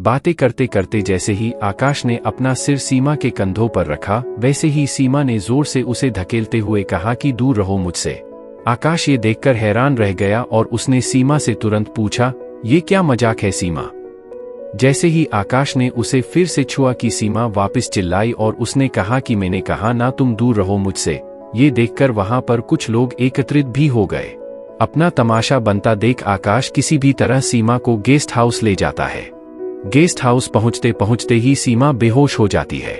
बातें करते करते जैसे ही आकाश ने अपना सिर सीमा के कंधों पर रखा, वैसे ही सीमा ने जोर से उसे धकेलते हुए कहा कि दूर रहो मुझसे। आकाश ये देखकर हैरान रह गया और उसने सीमा से तुरंत पूछा, ये क्या मजाक है सीमा? जैसे ही आकाश ने उसे फिर से छुआ कि सीमा वापस चिल्लाई और उसने कहा कि मैंने कहा ना तुम दूर रहो मुझसे। ये देखकर वहां पर कुछ लोग एकत्रित भी हो गए। अपना तमाशा बनता देख आकाश किसी भी तरह सीमा को गेस्ट हाउस ले जाता है। गेस्ट हाउस पहुंचते पहुंचते ही सीमा बेहोश हो जाती है।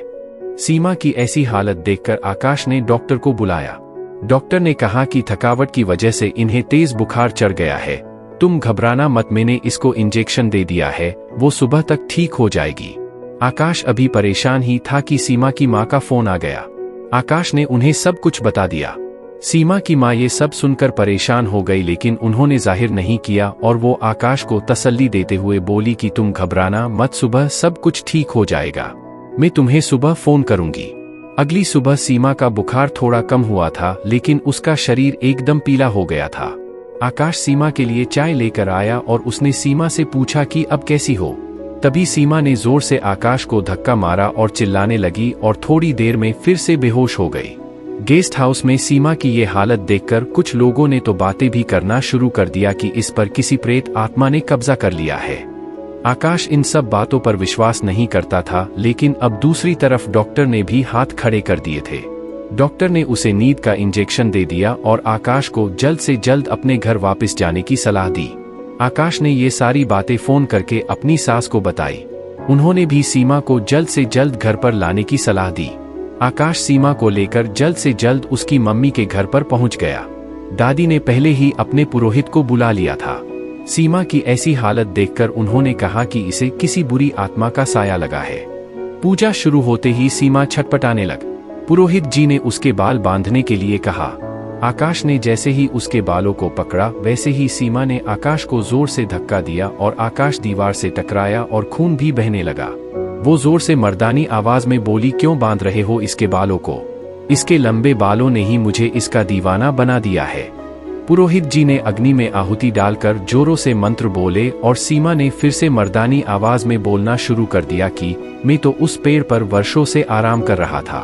सीमा की ऐसी हालत देखकर आकाश ने डॉक्टर को बुलाया। डॉक्टर ने कहा कि थकावट की वजह से इन्हें तेज बुखार चढ़ गया है, तुम घबराना मत, मैंने इसको इंजेक्शन दे दिया है, वो सुबह तक ठीक हो जाएगी। आकाश अभी परेशान ही था कि सीमा की माँ का फोन आ गया। आकाश ने उन्हें सब कुछ बता दिया। सीमा की माँ ये सब सुनकर परेशान हो गई, लेकिन उन्होंने जाहिर नहीं किया और वो आकाश को तसल्ली देते हुए बोली कि तुम घबराना मत, सुबह सब कुछ ठीक हो जाएगा, मैं तुम्हें सुबह फोन करूंगी। अगली सुबह सीमा का बुखार थोड़ा कम हुआ था, लेकिन उसका शरीर एकदम पीला हो गया था। आकाश सीमा के लिए चाय लेकर आया और उसने सीमा से पूछा कि अब कैसी हो। तभी सीमा ने जोर से आकाश को धक्का मारा और चिल्लाने लगी और थोड़ी देर में फिर से बेहोश हो गई। गेस्ट हाउस में सीमा की ये हालत देखकर कुछ लोगों ने तो बातें भी करना शुरू कर दिया कि इस पर किसी प्रेत आत्मा ने कब्जा कर लिया है। आकाश इन सब बातों पर विश्वास नहीं करता था, लेकिन अब दूसरी तरफ डॉक्टर ने भी हाथ खड़े कर दिए थे। डॉक्टर ने उसे नींद का इंजेक्शन दे दिया और आकाश को जल्द से जल्द अपने घर वापस जाने की सलाह दी। आकाश ने ये सारी बातें फोन करके अपनी सास को बताई। उन्होंने भी सीमा को जल्द से जल्द घर पर लाने की सलाह दी। आकाश सीमा को लेकर जल्द से जल्द उसकी मम्मी के घर पर पहुंच गया। दादी ने पहले ही अपने पुरोहित को बुला लिया था। सीमा की ऐसी हालत देखकर उन्होंने कहा कि इसे किसी बुरी आत्मा का साया लगा है। पूजा शुरू होते ही सीमा छटपटाने लग। पुरोहित जी ने उसके बाल बांधने के लिए कहा। आकाश ने जैसे ही उसके बालों को पकड़ा, वैसे ही सीमा ने आकाश को जोर से धक्का दिया और आकाश दीवार से टकराया और खून भी बहने लगा। वो जोर से मर्दानी आवाज में बोली, क्यों बांध रहे हो इसके बालों को? इसके लंबे बालों ने ही मुझे इसका दीवाना बना दिया है। पुरोहित जी ने अग्नि में आहुति डालकर जोरों से मंत्र बोले और सीमा ने फिर से मर्दानी आवाज में बोलना शुरू कर दिया कि मैं तो उस पेड़ पर वर्षों से आराम कर रहा था।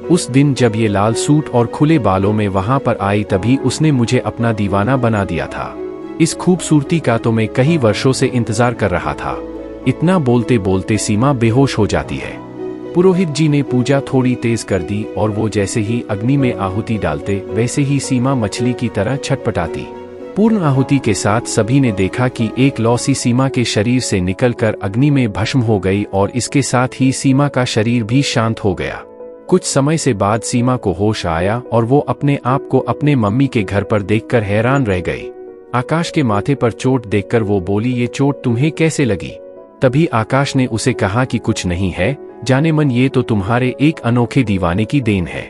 उस दिन जब ये लाल सूट और खुले बालों में वहां पर आई, तभी उसने मुझे अपना दीवाना बना दिया था। इस खूबसूरती का तो मैं कई वर्षों से इंतजार कर रहा था। इतना बोलते बोलते सीमा बेहोश हो जाती है। पुरोहित जी ने पूजा थोड़ी तेज कर दी और वो जैसे ही अग्नि में आहुति डालते, वैसे ही सीमा मछली की तरह छटपटाती। पूर्ण आहुति के साथ सभी ने देखा कि एक लौसी सीमा के शरीर से निकलकर अग्नि में भस्म हो गई और इसके साथ ही सीमा का शरीर भी शांत हो गया। कुछ समय से बाद सीमा को होश आया और वो अपने आप को अपने मम्मी के घर पर देखकर हैरान रह गई। आकाश के माथे पर चोट देखकर वो बोली, ये चोट तुम्हें कैसे लगी? तभी आकाश ने उसे कहा कि कुछ नहीं है जाने मन, ये तो तुम्हारे एक अनोखे दीवाने की देन है।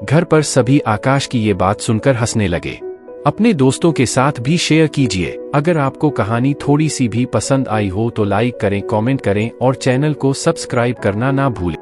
घर पर सभी आकाश की ये बात सुनकर हंसने लगे। अपने दोस्तों के साथ भी शेयर कीजिए। अगर आपको कहानी थोड़ी सी भी पसंद आई हो तो लाइक करें, कमेंट करें और चैनल को सब्सक्राइब करना ना भूलें।